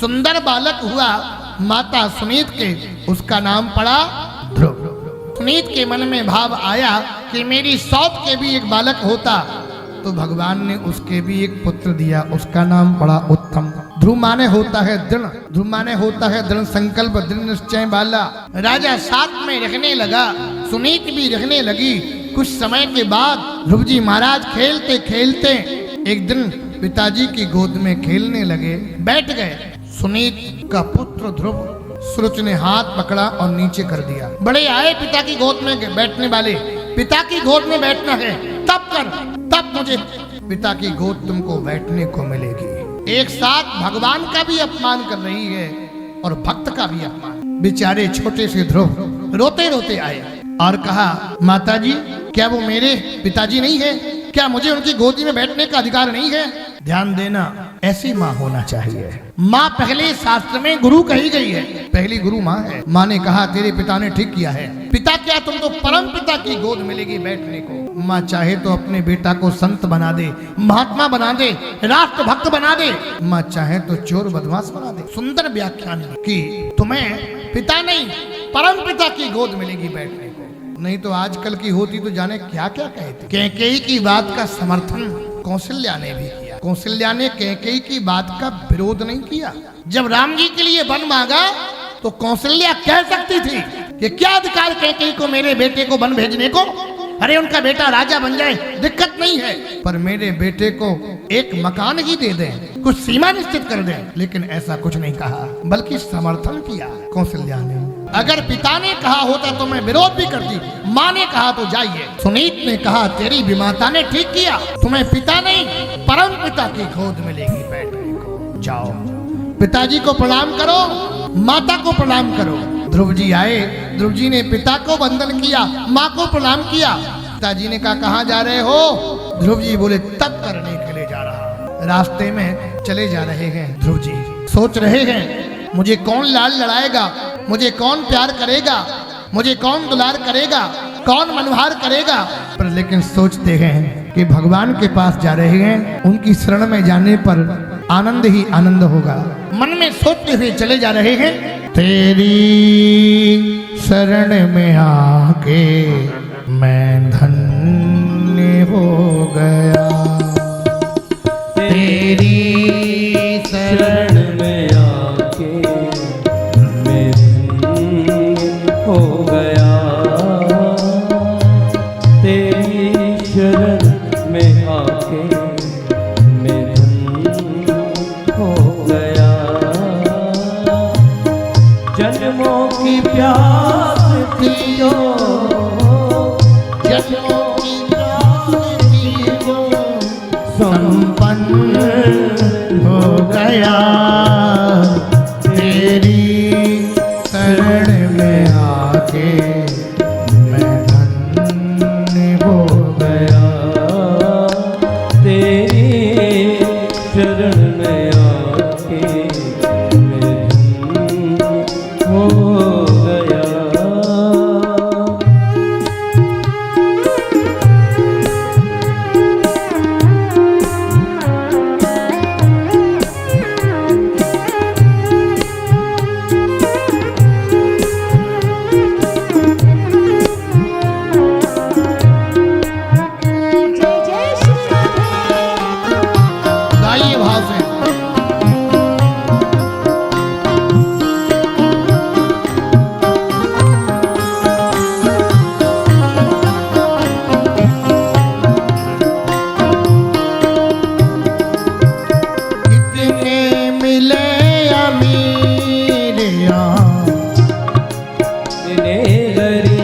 सुंदर बालक हुआ माता सुनीत के, उसका नाम पड़ा ध्रुव। सुनीत के मन में भाव आया कि मेरी सौत के भी एक बालक होता तो भगवान ने उसके भी एक पुत्र दिया, उसका नाम पड़ा उत्तम। ध्रुव माने होता है दृढ़, ध्रुव माने होता है दृढ़ संकल्प, दृढ़ निश्चय वाला। राजा साथ में रहने लगा, सुनीत भी रहने लगी। कुछ समय के बाद ध्रुव जी महाराज खेलते खेलते एक दिन पिताजी की गोद में खेलने लगे, बैठ गए। सुनीत का पुत्र ध्रुव सुरुच ने हाथ पकड़ा और नीचे कर दिया। बड़े आए पिता की गोद में बैठने वाले, पिता की गोद में बैठना है तब कर, तब मुझे पिता की गोद तुमको बैठने को मिलेगी। एक साथ भगवान का भी अपमान कर रही है और भक्त का भी अपमान। बेचारे छोटे से ध्रुव रोते रोते आए और कहा, माताजी क्या वो मेरे पिताजी नहीं है? क्या मुझे उनकी गोदी में बैठने का अधिकार नहीं है? ध्यान देना, ऐसी माँ होना चाहिए। माँ पहले शास्त्र में गुरु कही गई है, पहली गुरु माँ है। माँ ने कहा तेरे पिता ने ठीक किया है। पिता क्या, तुम तो परम पिता की गोद मिलेगी बैठने को। माँ चाहे तो अपने बेटा को संत बना दे, महात्मा बना दे, राष्ट्र भक्त बना दे। माँ चाहे तो चोर बदमाश बना दे। सुंदर व्याख्यान कि तुम्हें पिता नहीं परम पिता की गोद मिलेगी बैठने को। नहीं तो आजकल की होती तो जाने क्या क्या कहती। कैकेयी की बात का समर्थन कौशल्या ने भी किया। कौशल्या ने कैकेयी की बात का विरोध नहीं किया। जब राम जी के लिए वन मांगा तो कौशल्या कह सकती थी कि क्या अधिकार कैकेयी को मेरे बेटे को वन भेजने को? अरे उनका बेटा राजा बन जाए दिक्कत नहीं है, पर मेरे बेटे को एक मकान ही दे दें, कुछ सीमा निश्चित कर दें। लेकिन ऐसा कुछ नहीं कहा, बल्कि समर्थन किया कौशल्या ने। अगर पिता ने कहा होता तो मैं विरोध भी करती, माँ ने कहा तो जाइए। सुनीत ने कहा तेरी भी माता ने ठीक किया, तुम्हें पिता नहीं परम पिता की गोद मिलेगी बैठने को। जाओ पिताजी को प्रणाम करो, माता को प्रणाम करो। ध्रुव जी आए, ध्रुव जी ने पिता को वंदन किया, माँ को प्रणाम किया। पिताजी ने कहा कहाँ जा रहे हो? ध्रुव जी बोले तप करने के लिए जा रहा। रास्ते में चले जा रहे हैं ध्रुव जी, सोच रहे हैं मुझे कौन लाल लड़ाएगा, मुझे कौन प्यार करेगा, मुझे कौन दुलार करेगा, कौन मनोहार करेगा। पर लेकिन सोचते हैं कि भगवान के पास जा रहे हैं, उनकी शरण में जाने पर आनंद ही आनंद होगा। मन में सोचते हुए चले जा रहे हैं। तेरी शरण में आके मैं धन्य हो गया, तेरी शरण में आके मैं धन्य हो गया, तेरी शरण में आके मैं धन्य हो गया। जन्मों की प्यास थी जो, जन्मों की प्यास थी जो संपन्न हो गया, तेरी शरण में आके मैं धन्य हो गया, तेरी शरण में आके मैं धन्य हो गया। गाइए भाव से। कितने मिले अमीर यहाँ, कितने गरीब,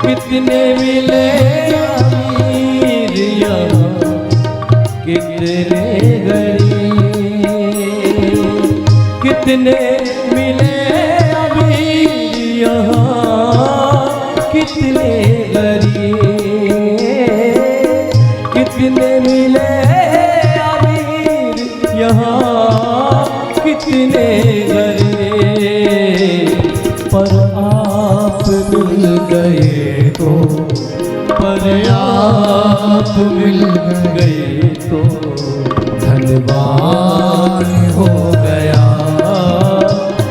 कितने मिले अमीर यहाँ, कितने गरीब, कितने मिले अमीर यहाँ, कितने गरीब, कितने मिले अमीर यहाँ, कितने गरीब। पर आप मिल गए तो, पर आप मिल गए तो धन धनवान हो गया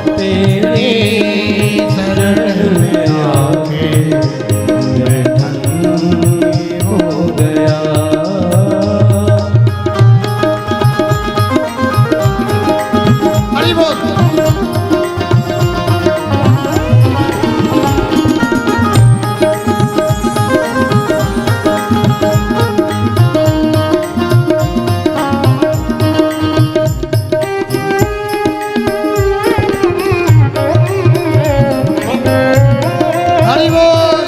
तेरे शरण में आके मैं धन्य हो गया। हरि बोल। हरि बोल।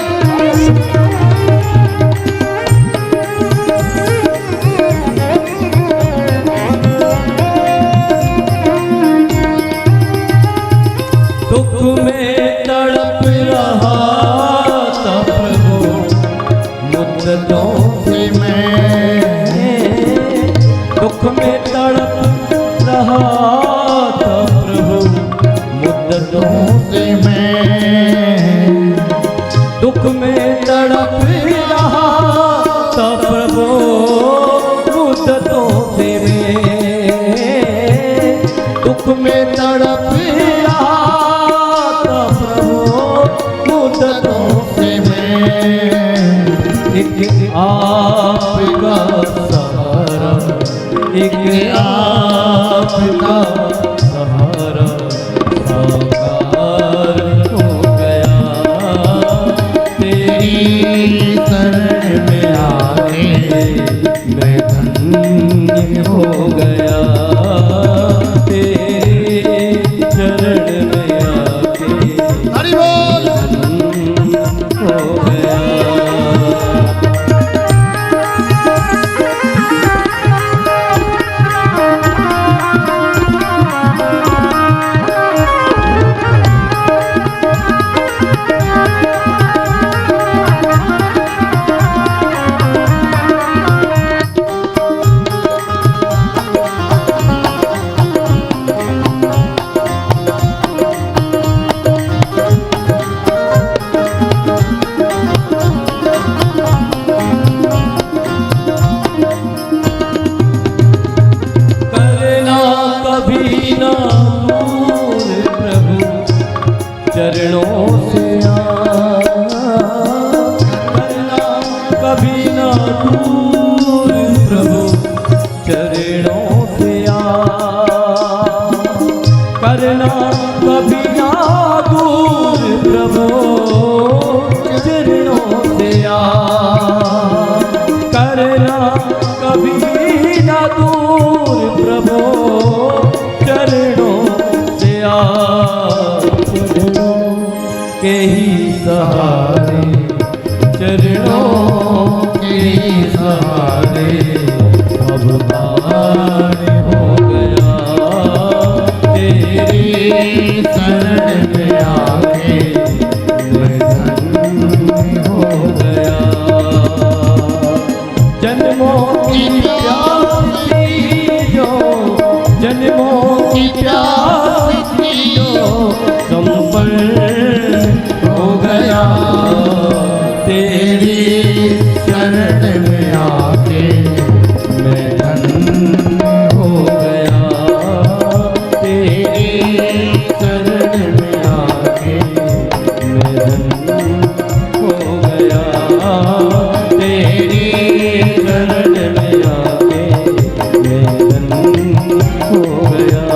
दुख में तड़प रहा था प्रभु मुद्दतों से मैं, दुख में तड़प रहा था प्रभु मुद्दतों से मैं, दुख में तड़प रहा था प्रभु मुद्दतों से मैं, दुख में तड़प रहा था प्रभु मुद्दतों से मैं। एक आपका सहारा, एक आपका सहारा साकार हो गया तेरी शरण में आके मैं धन्य हो गया तेरे चरण में आके हरि बोल। हो गया। करना कभी ना दूर प्रभु चरणों से करना कभी ना दूर प्रभु चरणों से करना कभी ना दूर प्रभु चरणों से करना कभी ना दूर प्रभु चरणों से चरणों के ही सहारे, चरणों के ही सहारे अब पार हो गया तेरी शरण में आके मैं धन्य हो गया। जन्मों की प्यासी जो, जन्मों की प्यासी जो संपन्न हो गया तेरी शरण में आके मैं धन्य हो गया तेरी शरण में आके मैं धन्य हो गया तेरी शरण में आके मैं धन्य हो गया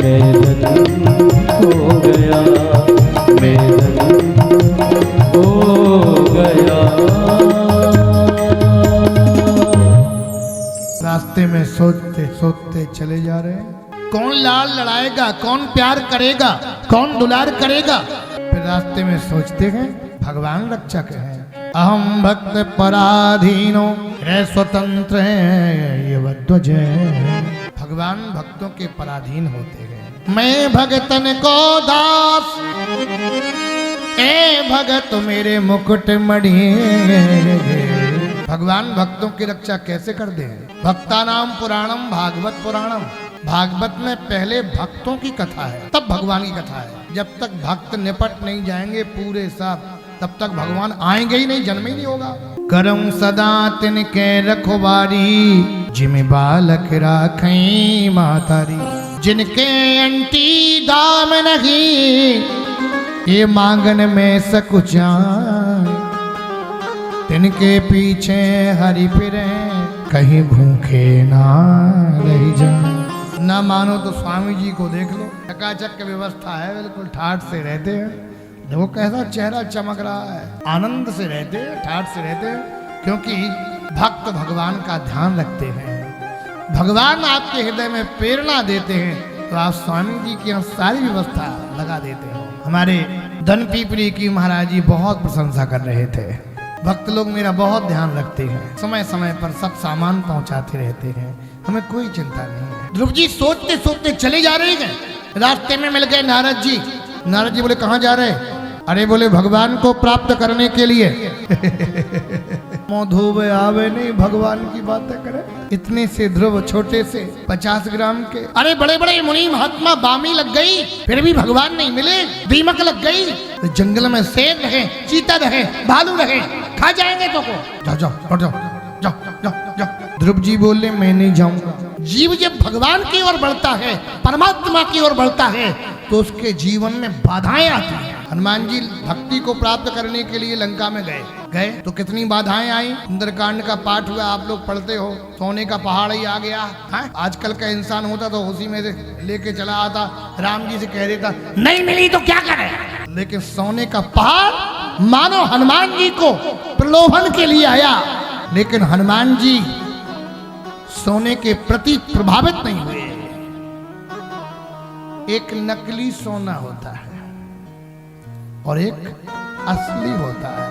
मैं धन्य हो गया मैं धन्य हो गया। रास्ते में सोचते सोचते चले जा रहे हैं, कौन लाल लड़ाएगा, कौन प्यार करेगा, कौन दुलार करेगा। फिर रास्ते में सोचते हैं भगवान रक्षक हैं। अहम भक्त पराधीनो है स्वतंत्र है ये वध्वज है। भगवान भक्तों के पराधीन होते हैं। मैं भगतन को दास ए भगत मेरे मुकुट मणि। भगवान भक्तों की रक्षा कैसे कर दे। भक्ता नाम पुराणम भागवत पुराणम। भागवत में पहले भक्तों की कथा है, तब भगवान की कथा है। जब तक भक्त निपट नहीं जाएंगे पूरे सब, तब तक भगवान आएंगे ही नहीं, जन्म ही नहीं होगा। करम सदा तिनके रखवारी जिमे बालक राखई मातारी, जिनके अंटी दाम नहीं, ये मांगन में सकुचाए, तिनके पीछे हरि फिरे, कहीं भूखे ना रह जाए। ना मानो तो स्वामी जी को देख लो, चकाचक की व्यवस्था है, बिल्कुल ठाठ से रहते हैं। देखो कैसा चेहरा चमक रहा है, आनंद से रहते हैं, ठाठ से रहते हैं, क्योंकि भक्त भगवान का ध्यान रखते हैं। भगवान आपके हृदय में प्रेरणा देते हैं तो आप स्वामी जी की यहाँ सारी व्यवस्था लगा देते हो। हमारे धन पीपरी की महाराज जी बहुत प्रशंसा कर रहे थे, भक्त लोग मेरा बहुत ध्यान रखते हैं, समय समय पर सब सामान पहुंचाते रहते हैं, हमें कोई चिंता नहीं है। ध्रुव जी सोचते सोचते चले जा रहे हैं, रास्ते में मिल गए नारद जी। नारद जी बोले कहाँ जा रहे? अरे बोले भगवान को प्राप्त करने के लिए। धोवे आवे नहीं, भगवान की बातें करे। इतने से ध्रुव छोटे से 50 ग्राम के, अरे बड़े बड़े मुनि महात्मा बामी लग गई, फिर भी भगवान नहीं मिले। दीमक लग गई, तो जंगल में शेर रहे, चीता रहे, भालू रहे, खा जाएंगे तो को। जाओ जाओ हट जाओ, जाओ जाओ जाओ। ध्रुव जी बोले मैं नहीं जाऊंगा। जीव जब भगवान की ओर बढ़ता है, परमात्मा की ओर बढ़ता है, तो उसके जीवन में बाधाएं आती हैं। हनुमान जी भक्ति को प्राप्त करने के लिए लंका में गए तो कितनी बाधाएं आई। सुंदरकांड का पाठ हुआ, आप लोग पढ़ते हो, सोने का पहाड़ ही आ गया है। आजकल का इंसान होता तो उसी में से लेके चला आता, राम जी से कह देता नहीं मिली तो क्या करे। लेकिन सोने का पहाड़ मानो हनुमान जी को प्रलोभन के लिए आया, लेकिन हनुमान जी सोने के प्रति प्रभावित नहीं हुए। एक नकली सोना होता है और एक असली होता है।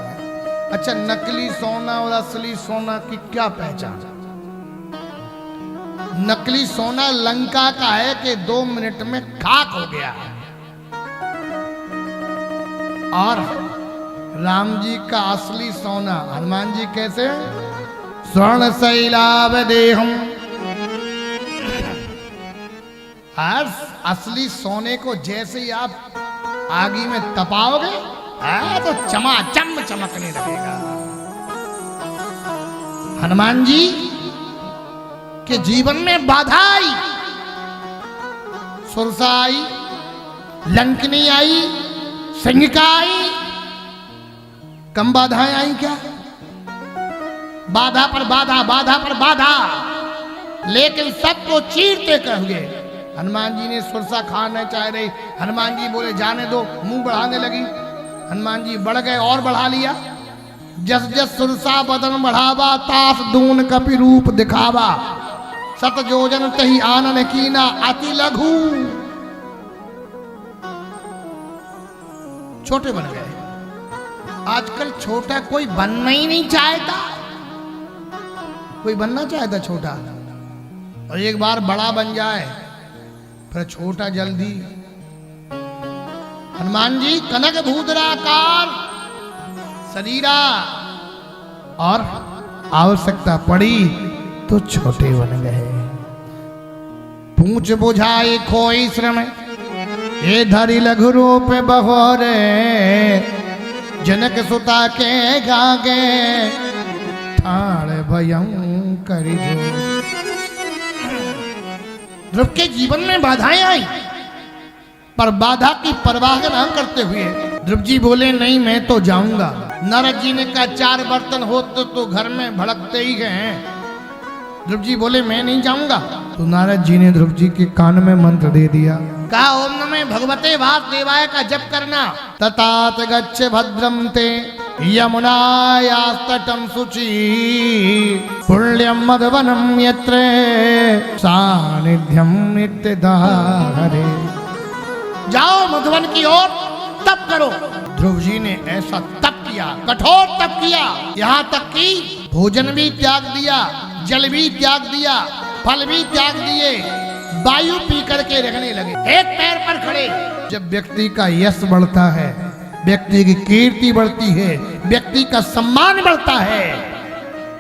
अच्छा, नकली सोना और असली सोना की क्या पहचान? नकली सोना लंका का है कि 2 मिनट में खाक हो गया, और राम जी का असली सोना हनुमान जी कैसे? स्वर्ण शैलाभ देहम। असली सोने को जैसे ही आप आगी में तपाओगे तो चमाचम चमकने लगेगा। हनुमान जी के जीवन में बाधा आई, सुरसा आई, लंकनी आई, सिंहिका आई, कम बाधाएं आई क्या? बाधा पर बाधा, बाधा पर बाधा, लेकिन सबको चीरते कहोगे। हनुमान जी ने सुरसा खाना चाह रही, हनुमान जी बोले जाने दो, मुंह बढ़ाने लगी। हनुमान जी बढ़ गए और बढ़ा लिया। जस जस सुरसा बदन बढ़ावा, तास दून कपि रूप दिखावा, सत जोजन तही आनन कीना अति लघु। छोटे बन गए। आजकल छोटा कोई बनना ही नहीं चाहता, कोई बनना चाहता छोटा, और एक बार बड़ा बन जाए फिर छोटा जल्दी। हनुमान जी कनक भूधराकार शरीरा, और आवश्यकता पड़ी तो छोटे बन गए। पूछ बुझाई खोई श्रम, ये धरी लघु रूप बहोरे, जनक सुता के गागे, ठाड़ भयंकर जो। ध्रुव के जीवन में बाधाएं आई, पर बाधा की परवाह न करते हुए ध्रुव जी बोले नहीं मैं तो जाऊंगा। नारद जी ने कहा 4 बर्तन हो तो घर में भड़कते ही गए। ध्रुव जी बोले मैं नहीं जाऊंगा। तो नारद जी ने ध्रुव जी के कान में मंत्र दे दिया, कहा ओम नमः भगवते वासुदेवाय का जप करना। ततात गच्छ भद्रम ते यमुनायास्तटं शुचि, पुण्यं मधवनं यत्र सानिध्यं नित्यदा हरे। जाओ मधुवन की ओर तप करो। ध्रुव जी ने ऐसा तप किया, कठोर तप किया, यहाँ तक कि भोजन भी त्याग दिया, जल भी त्याग दिया, फल भी त्याग दिए, वायु पी करके रहने लगे, एक पैर पर खड़े। जब व्यक्ति का यश बढ़ता है, व्यक्ति की कीर्ति बढ़ती है, व्यक्ति का सम्मान बढ़ता है,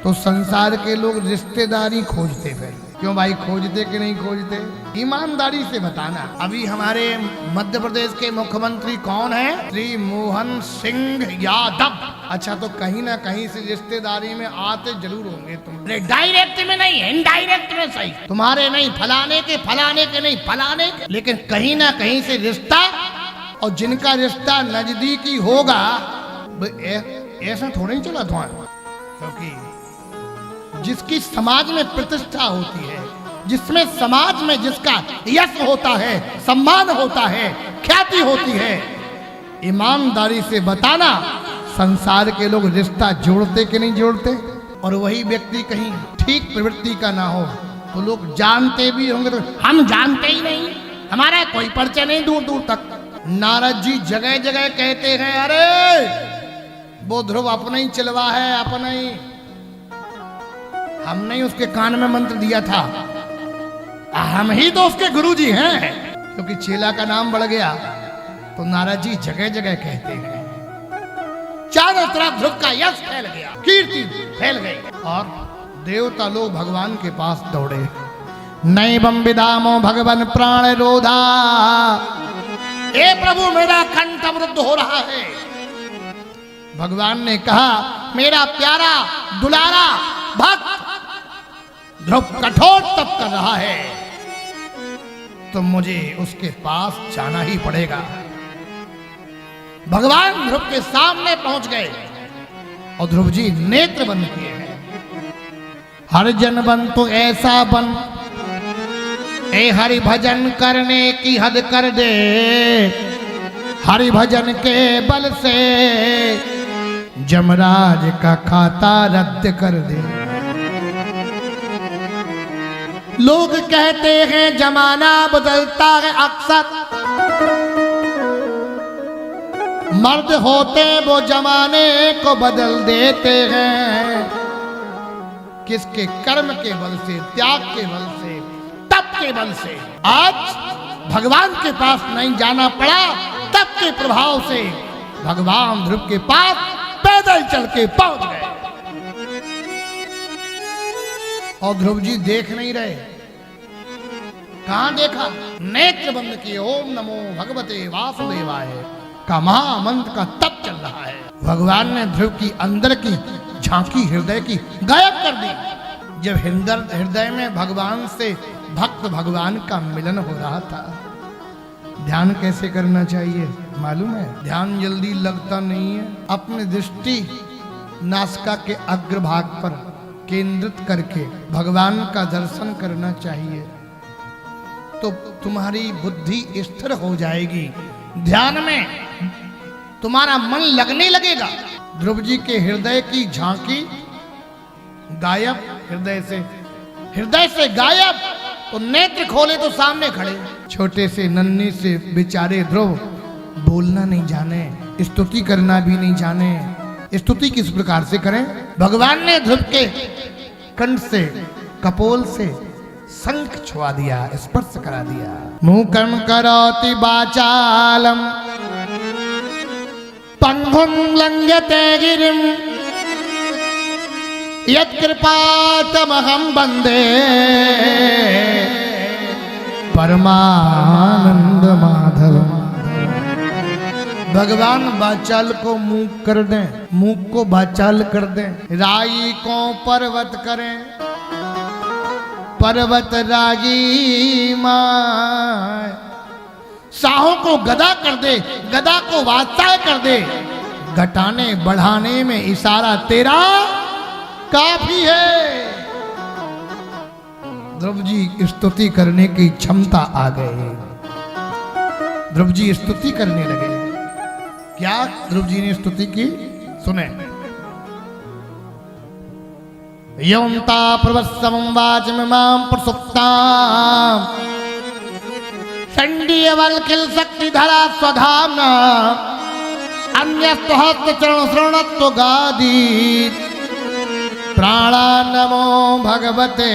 तो संसार के लोग रिश्तेदारी खोजते हैं। क्यों भाई, खोजते कि नहीं खोजते? ईमानदारी से बताना। अभी हमारे मध्य प्रदेश के मुख्यमंत्री कौन है? श्री मोहन सिंह यादव। अच्छा, तो कहीं ना कहीं से रिश्तेदारी में आते जरूर होंगे तुम। डायरेक्ट में नहीं, इनडायरेक्ट में सही। तुम्हारे नहीं, फलाने के नहीं, फलाने के। लेकिन कहीं ना कहीं से रिश्ता, और जिनका रिश्ता नजदीकी होगा ऐसा थोड़ा ही चला था। क्योंकि जिसकी समाज में प्रतिष्ठा होती है, जिसमें समाज में जिसका यश होता है, सम्मान होता है, ख्याति होती है, ईमानदारी से बताना, संसार के लोग रिश्ता जोड़ते कि नहीं जोड़ते? और वही व्यक्ति कहीं ठीक प्रवृत्ति का ना हो तो लोग जानते भी होंगे तो हम जानते ही नहीं, हमारा कोई परिचय नहीं दूर दूर तक। नारद जी जगह जगह कहते हैं, अरे वो ध्रुव अपना ही चलवा है, अपना ही। हमने ही उसके कान में मंत्र दिया था, हम ही तो उसके गुरुजी हैं। क्योंकि चेला का नाम बढ़ गया तो नारद जी जगह जगह कहते हैं। चारों तरफ ध्रुव का यश फैल गया, कीर्ति फैल गई, और देवता लोग भगवान के पास दौड़े। नैवं विदामो भगवान प्राण रोधा, ए प्रभु मेरा कंठ अवरुद्ध हो रहा है। भगवान ने कहा, मेरा प्यारा दुलारा भक्त ध्रुव कठोर तप कर रहा है, तो मुझे उसके पास जाना ही पड़ेगा। भगवान ध्रुव के सामने पहुंच गए और ध्रुव जी नेत्र बंद किए हैं। हर जन बन तो ऐसा बन, ए हरि भजन करने की हद कर दे, हरि भजन के बल से जमराज का खाता रद्द कर दे। लोग कहते हैं जमाना बदलता है अक्सर, मर्द होते वो जमाने को बदल देते हैं। किसके कर्म के बल से, त्याग के बल से, तप के बल से आज भगवान के पास नहीं जाना पड़ा। तप के प्रभाव से भगवान ध्रुव के पास पैदल चल के पहुंच गए। और ध्रुव जी देख नहीं रहे, कहां देखा? नेत्र बंद किए, ओम नमो भगवते वासुदेवाय का महामंत्र का तप चल रहा है। भगवान ने ध्रुव की अंदर की झांकी हृदय की गायब कर दी। जब हृदय में भगवान से भक्त भगवान का मिलन हो रहा था। ध्यान कैसे करना चाहिए मालूम है? ध्यान जल्दी लगता नहीं है। अपनी दृष्टि नासिका के अग्रभाग पर केंद्रित करके भगवान का दर्शन करना चाहिए, तो तुम्हारी बुद्धि स्थिर हो जाएगी। ध्यान में तुम्हारा मन लगने लगेगा। ध्रुव जी के हृदय की झांकी गायब, हृदय से गायब। तो नेत्र खोले तो सामने खड़े छोटे से नन्हे से बेचारे ध्रुव, बोलना नहीं जाने, स्तुति करना भी नहीं जाने। स्तुति किस प्रकार से करें? भगवान ने ध्रुव के कंठ से, कपोल से शंख छुआ दिया, स्पर्श करा दिया। मुखम करोति वाचालम पंगुम लंघ्यते गिरिम यत्कृपातमहं वन्दे परमानंद माधव। भगवान वाचाल को मूक कर दें, मूक को वाचाल कर दें। राई को पर्वत करें, पर्वत रागी माय। साहों को गदा कर दे, गदा को वात्साय कर दे। घटाने बढ़ाने में इशारा तेरा काफी है। ध्रुव जी स्तुति करने की क्षमता आ गई। ध्रुव जी स्तुति करने लगे। क्या ध्रुव जी ने स्तुति की? सुने। यौंता प्रवत्सवं वाचमिमां प्रसुप्तां संडीयवल्किल शक्तिधरा स्वधाम्ना अन्यस्तु हस्तचरण शरणत्व गादीत् प्राणा नमो भगवते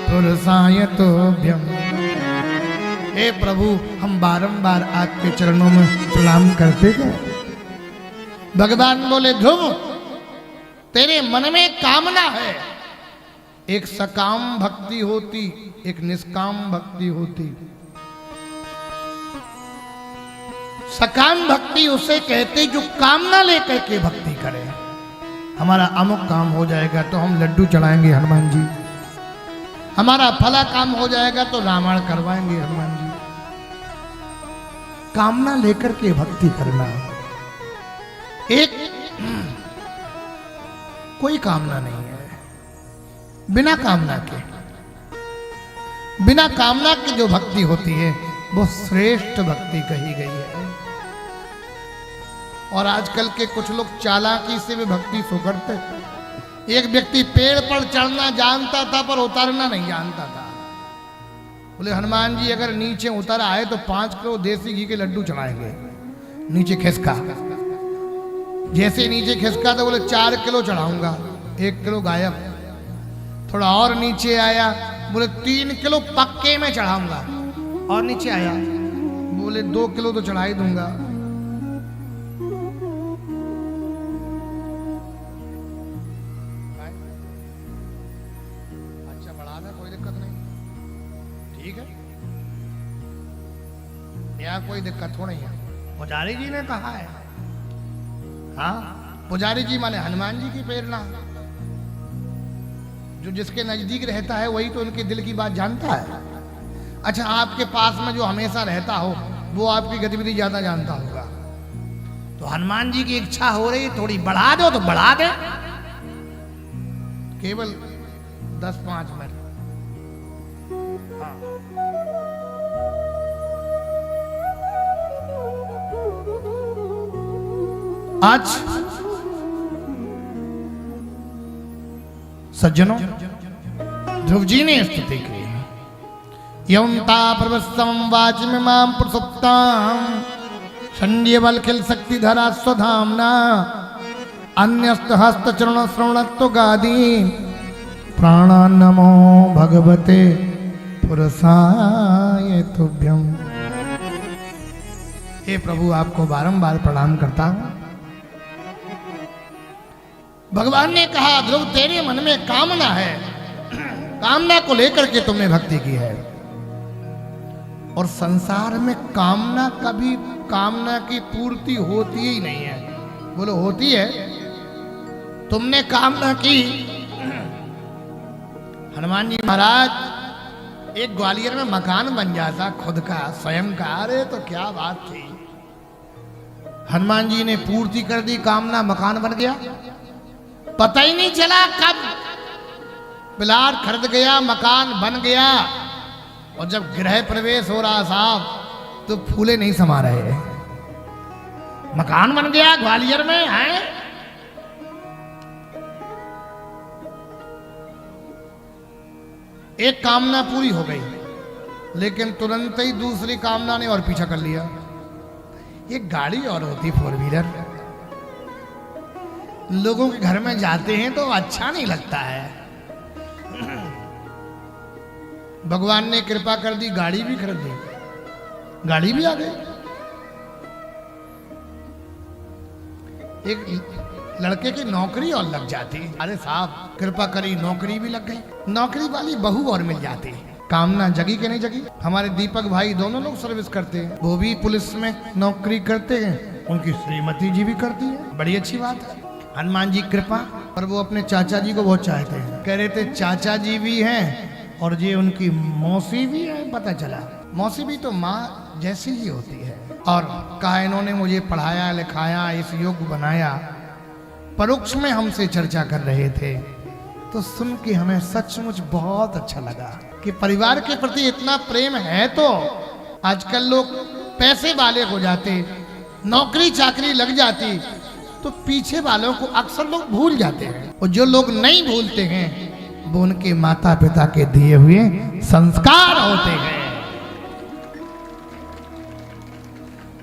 पुरुषाय तोभ्यम। हे प्रभु, हम बारंबार आपके चरणों में प्रणाम करते गए। भगवान बोले, ध्रुव तेरे मन में कामना है, एक सकाम भक्ति होती, एक निष्काम भक्ति होती। सकाम भक्ति उसे कहते जो कामना लेकर के भक्ति करे। हमारा अमुक काम हो जाएगा तो हम लड्डू चढ़ाएंगे हनुमान जी, हमारा फला काम हो जाएगा तो रामायण करवाएंगे हनुमान जी। कामना लेकर के भक्ति करना, एक कोई कामना नहीं है, बिना कामना के, बिना कामना की जो भक्ति होती है वो श्रेष्ठ भक्ति कही गई है। और आजकल के कुछ लोग चालाकी से भी भक्ति सो करते। एक व्यक्ति पेड़ पर चढ़ना जानता था पर उतरना नहीं जानता था। बोले हनुमान जी अगर नीचे उतर आए तो 5 किलो देसी घी के लड्डू चढ़ाएंगे। नीचे खिसका, जैसे नीचे खिसका तो बोले 4 किलो चढ़ाऊंगा, 1 किलो गायब। थोड़ा और नीचे आया, बोले 3 किलो पक्के में चढ़ाऊंगा। और नीचे आया, बोले 2 किलो तो चढ़ा ही दूंगा। अच्छा बढ़ाना कोई दिक्कत नहीं, ठीक है, यहाँ कोई दिक्कत हो नहीं है। पुजारी जी ने कहा है, हाँ पुजारी जी माने हनुमान जी की प्रेरणा। जो जिसके नजदीक रहता है वही तो उनके दिल की बात जानता है। अच्छा आपके पास में जो हमेशा रहता हो वो आपकी गतिविधि ज्यादा जानता होगा। तो हनुमान जी की इच्छा हो रही थोड़ी बढ़ा दो तो बढ़ा दे, केवल 10-5 मिनट। हाँ। आज सज्जनों ध्रुव जी ने स्तुति की। यौन्ता प्रवस्तम वाचिमां प्रसुप्तां संध्यवल्किल शक्तिधरा स्वधाम्ना अन्यस्त हस्त चरण श्रवणत्व गादी प्राणा नमो भगवते पुरुषाय तुभ्यम। हे प्रभु आपको बारंबार प्रणाम करता हूं। भगवान ने कहा ध्रुव तेरे मन में कामना है, कामना को लेकर के तुमने भक्ति की है। और संसार में कामना कभी कामना की पूर्ति होती ही नहीं है। बोलो होती है? तुमने कामना की। हनुमान जी महाराज एक ग्वालियर में मकान बन जाता खुद का स्वयं का, अरे तो क्या बात थी। हनुमान जी ने पूर्ति कर दी कामना, मकान बन गया। पता ही नहीं चला कब प्लाट खरीद गया, मकान बन गया। और जब गृह प्रवेश हो रहा साहब तो फूले नहीं समा रहे। मकान बन गया ग्वालियर में है। एक कामना पूरी हो गई, लेकिन तुरंत ही दूसरी कामना ने और पीछा कर लिया। एक गाड़ी और होती 4 व्हीलर, लोगों के घर में जाते हैं तो अच्छा नहीं लगता है। भगवान ने कृपा कर दी, गाड़ी भी खरीद दी, गाड़ी भी आ गई। एक लड़के की नौकरी और लग जाती, अरे साहब कृपा करी नौकरी भी लग गई। नौकरी वाली बहू और मिल जाती। कामना जगी कि नहीं जगी? हमारे दीपक भाई दोनों लोग सर्विस करते हैं, वो भी पुलिस में नौकरी करते हैं, उनकी श्रीमती जी भी करती है, बड़ी अच्छी बात है। हनुमान जी कृपा। और वो अपने चाचा जी को बहुत चाहते हैं, कह रहे थे चाचा जी भी हैं और ये उनकी मौसी भी है। पता चला मौसी भी तो माँ जैसी ही होती है। और कहा इन्होंने मुझे पढ़ाया लिखाया, इस योग्य बनाया। परोक्ष में हमसे चर्चा कर रहे थे तो सुन के हमें सचमुच बहुत अच्छा लगा कि परिवार के प्रति इतना प्रेम है। तो आजकल लोग पैसे वाले हो जाते, नौकरी चाकरी लग जाती तो पीछे वालों को अक्सर लोग भूल जाते हैं। और जो लोग नहीं भूलते हैं वो उनके माता पिता के दिए हुए संस्कार होते हैं।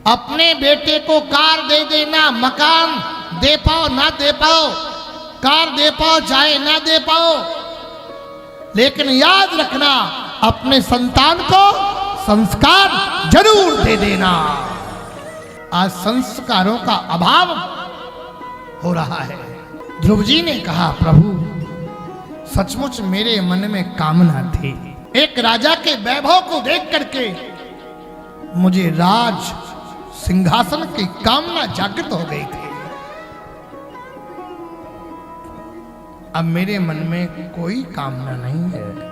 अपने बेटे को कार दे देना, मकान दे पाओ ना दे पाओ, कार दे पाओ चाहे ना दे पाओ, लेकिन याद रखना अपने संतान को संस्कार जरूर दे देना। आज संस्कारों का अभाव हो रहा है। ध्रुव जी ने कहा प्रभु सचमुच मेरे मन में कामना थी। एक राजा के वैभव को देख करके मुझे राज सिंहासन की कामना जागृत हो गई थी। अब मेरे मन में कोई कामना नहीं है।